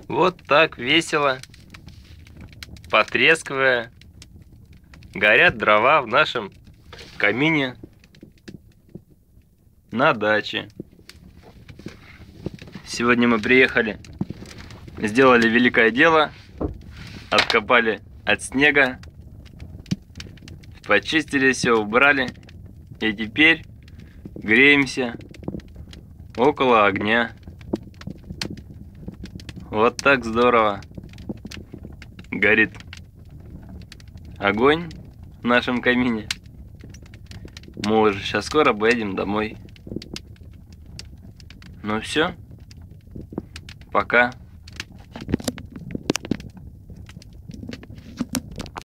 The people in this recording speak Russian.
Вот так весело, потрескивая, горят дрова в нашем камине на даче. Сегодня мы приехали, сделали великое дело, откопали от снега, почистили все, убрали, и теперь греемся около огня. Вот так здорово горит огонь в нашем камине. Мы уже сейчас скоро поедем домой. Ну все, пока.